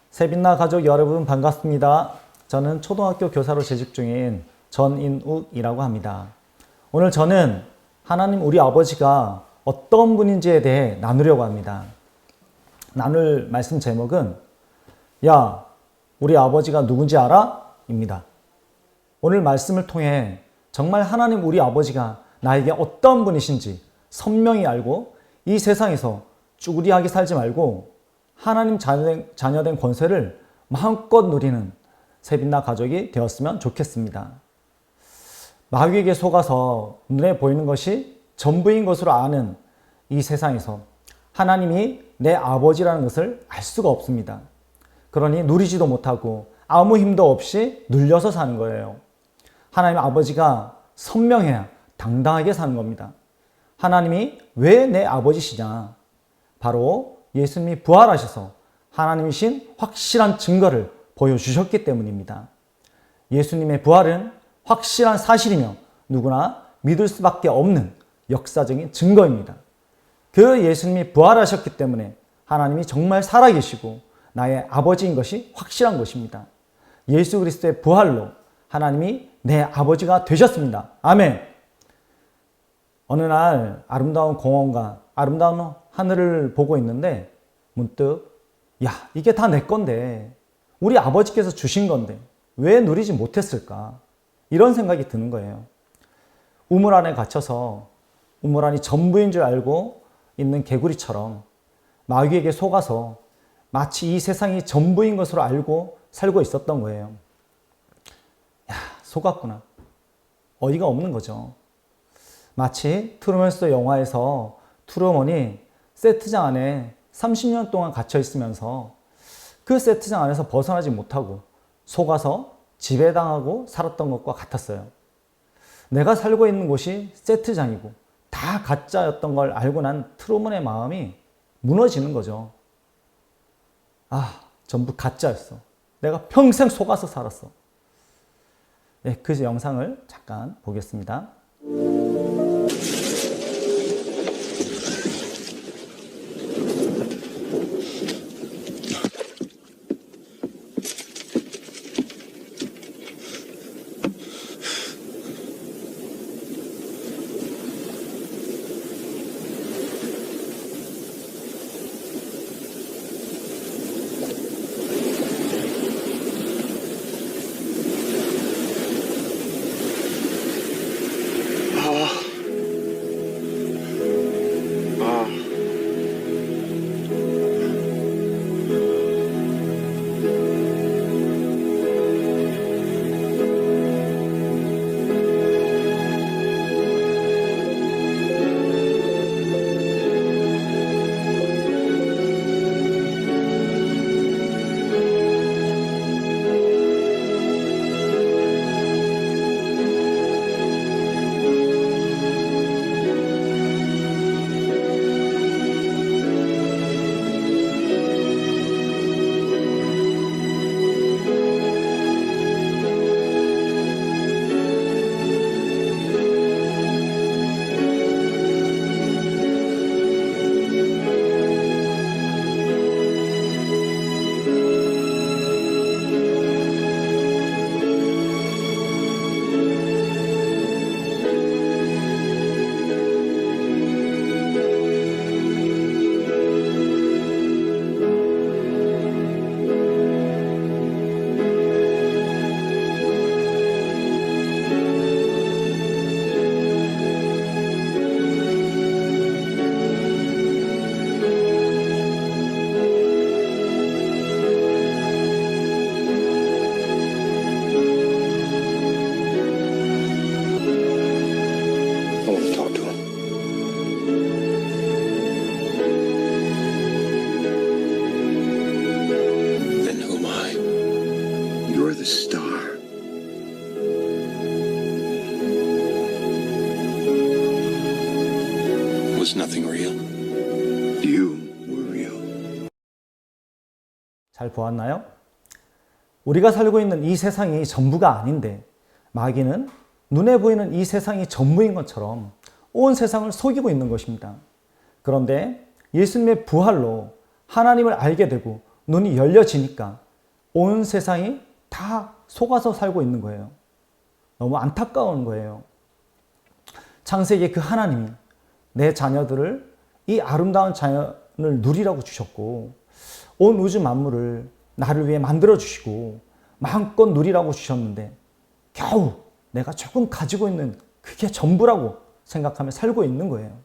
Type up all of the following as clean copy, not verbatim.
새빛나 가족 여러분 반갑습니다. 저는 초등학교 교사로 재직 중인 전인욱이라고 합니다. 오늘 저는 하나님 우리 아버지가 어떤 분인지에 대해 나누려고 합니다. 나눌 말씀 제목은 야, 우리 아버지가 누군지 알아? 입니다. 오늘 말씀을 통해 정말 하나님 우리 아버지가 나에게 어떤 분이신지 선명히 알고 이 세상에서 쭈구리하게 살지 말고 하나님 자녀된 권세를 마음껏 누리는 새빛나 가족이 되었으면 좋겠습니다. 마귀에게 속아서 눈에 보이는 것이 전부인 것으로 아는 이 세상에서 하나님이 내 아버지라는 것을 알 수가 없습니다. 그러니 누리지도 못하고 아무 힘도 없이 눌려서 사는 거예요. 하나님 아버지가 선명해야 당당하게 사는 겁니다. 하나님이 왜 내 아버지시냐? 바로 예수님이 부활하셔서 하나님이신 확실한 증거를 보여주셨기 때문입니다. 예수님의 부활은 확실한 사실이며 누구나 믿을 수밖에 없는 역사적인 증거입니다. 그 예수님이 부활하셨기 때문에 하나님이 정말 살아계시고 나의 아버지인 것이 확실한 것입니다. 예수 그리스도의 부활로 하나님이 내 아버지가 되셨습니다. 아멘. 어느 날 아름다운 공원과 아름다운 하늘을 보고 있는데 문득 야, 이게 다 내 건데 우리 아버지께서 주신 건데 왜 누리지 못했을까? 이런 생각이 드는 거예요. 우물 안에 갇혀서 우물 안이 전부인 줄 알고 있는 개구리처럼 마귀에게 속아서 마치 이 세상이 전부인 것으로 알고 살고 있었던 거예요. 야, 속았구나. 어이가 없는 거죠. 마치 트루먼 쇼 영화에서 트루먼이 세트장 안에 30년 동안 갇혀 있으면서 그 세트장 안에서 벗어나지 못하고 속아서 지배당하고 살았던 것과 같았어요. 내가 살고 있는 곳이 세트장이고 다 가짜였던 걸 알고 난 트루먼의 마음이 무너지는 거죠. 아, 전부 가짜였어. 내가 평생 속아서 살았어. 네, 그 영상을 잠깐 보겠습니다. was nothing real. You were real. 잘 보았나요? 우리가 살고 있는 이 세상이 전부가 아닌데 마귀는 눈에 보이는 이 세상이 전부인 것처럼 온 세상을 속이고 있는 것입니다. 그런데 예수님의 부활로 하나님을 알게 되고 눈이 열려지니까 온 세상이 다 속아서 살고 있는 거예요. 너무 안타까운 거예요. 창세기에 그 하나님이 내 자녀들을 이 아름다운 자연을 누리라고 주셨고 온 우주 만물을 나를 위해 만들어주시고 마음껏 누리라고 주셨는데 겨우 내가 조금 가지고 있는 그게 전부라고 생각하며 살고 있는 거예요.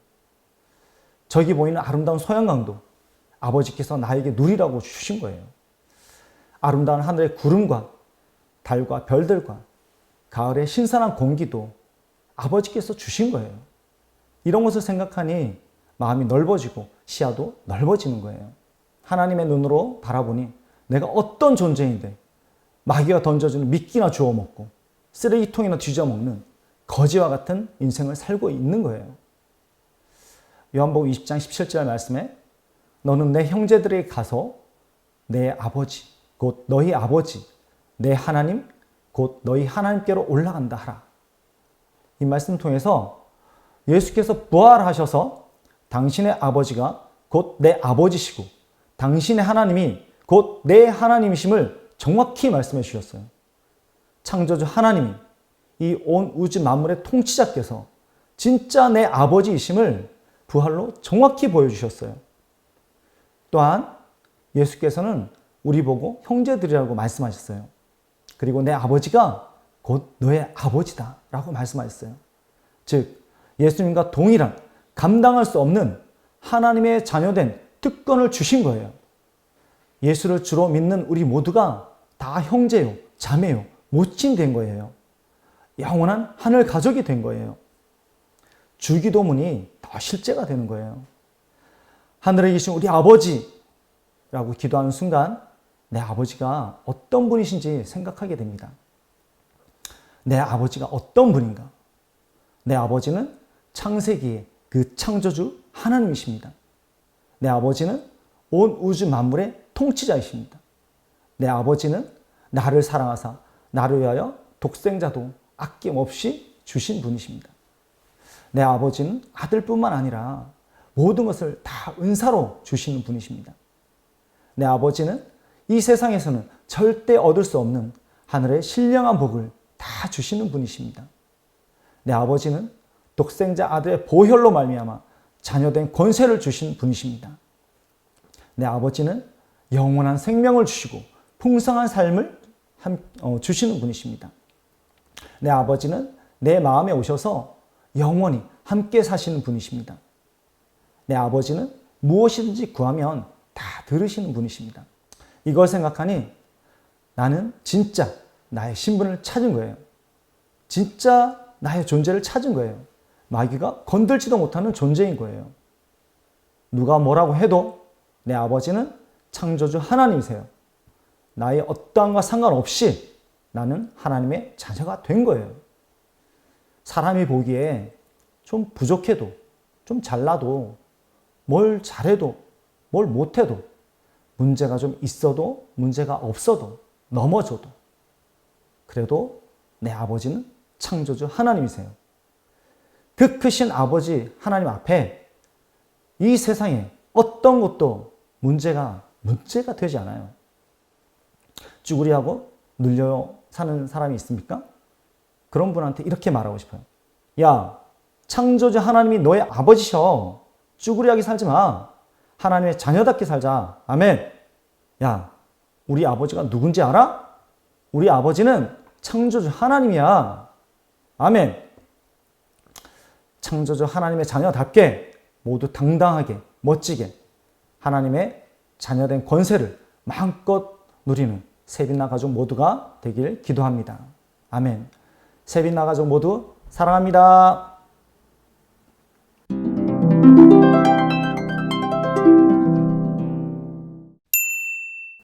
저기 보이는 아름다운 소양강도 아버지께서 나에게 누리라고 주신 거예요. 아름다운 하늘의 구름과 달과 별들과 가을의 신선한 공기도 아버지께서 주신 거예요. 이런 것을 생각하니 마음이 넓어지고 시야도 넓어지는 거예요. 하나님의 눈으로 바라보니 내가 어떤 존재인데 마귀가 던져주는 미끼나 주워 먹고 쓰레기통이나 뒤져 먹는 거지와 같은 인생을 살고 있는 거예요. 요한복음 20장 17절 말씀에 너는 내 형제들에게 가서 내 아버지 곧 너희 아버지 내 하나님 곧 너희 하나님께로 올라간다 하라. 이 말씀 통해서 예수께서 부활하셔서 당신의 아버지가 곧 내 아버지시고 당신의 하나님이 곧 내 하나님이심을 정확히 말씀해 주셨어요. 창조주 하나님이 이 온 우주 만물의 통치자께서 진짜 내 아버지이심을 부활로 정확히 보여주셨어요. 또한 예수께서는 우리 보고 형제들이라고 말씀하셨어요. 그리고 내 아버지가 곧 너의 아버지다 라고 말씀하셨어요. 즉 예수님과 동일한 감당할 수 없는 하나님의 자녀된 특권을 주신 거예요. 예수를 주로 믿는 우리 모두가 다 형제요, 자매요, 모친 된 거예요. 영원한 하늘 가족이 된 거예요. 주기도문이 더 실제가 되는 거예요. 하늘에 계신 우리 아버지라고 기도하는 순간 내 아버지가 어떤 분이신지 생각하게 됩니다. 내 아버지가 어떤 분인가? 내 아버지는 창세기의 그 창조주 하나님이십니다. 내 아버지는 온 우주 만물의 통치자이십니다. 내 아버지는 나를 사랑하사 나를 위하여 독생자도 아낌없이 주신 분이십니다. 내 아버지는 아들뿐만 아니라 모든 것을 다 은사로 주시는 분이십니다. 내 아버지는 이 세상에서는 절대 얻을 수 없는 하늘의 신령한 복을 다 주시는 분이십니다. 내 아버지는 독생자 아들의 보혈로 말미암아 자녀된 권세를 주신 분이십니다. 내 아버지는 영원한 생명을 주시고 풍성한 삶을 주시는 분이십니다. 내 아버지는 내 마음에 오셔서 영원히 함께 사시는 분이십니다. 내 아버지는 무엇이든지 구하면 다 들으시는 분이십니다. 이걸 생각하니 나는 진짜 나의 신분을 찾은 거예요. 진짜 나의 존재를 찾은 거예요. 마귀가 건들지도 못하는 존재인 거예요. 누가 뭐라고 해도 내 아버지는 창조주 하나님이세요. 나의 어떠함과 상관없이 나는 하나님의 자녀가 된 거예요. 사람이 보기에 좀 부족해도, 좀 잘나도, 뭘 잘해도, 뭘 못해도, 문제가 좀 있어도, 문제가 없어도, 넘어져도, 그래도 내 아버지는 창조주 하나님이세요. 그 크신 아버지 하나님 앞에 이 세상에 어떤 것도 문제가 되지 않아요. 쭈구리하고 눌려 사는 사람이 있습니까? 그런 분한테 이렇게 말하고 싶어요. 야, 창조주 하나님이 너의 아버지셔. 쭈구리하게 살지 마. 하나님의 자녀답게 살자. 아멘. 야, 우리 아버지가 누군지 알아? 우리 아버지는 창조주 하나님이야. 아멘. 창조주 하나님의 자녀답게 모두 당당하게 멋지게 하나님의 자녀된 권세를 마음껏 누리는 세빈나 가족 모두가 되길 기도합니다. 아멘. 세빈나 가족 모두 사랑합니다.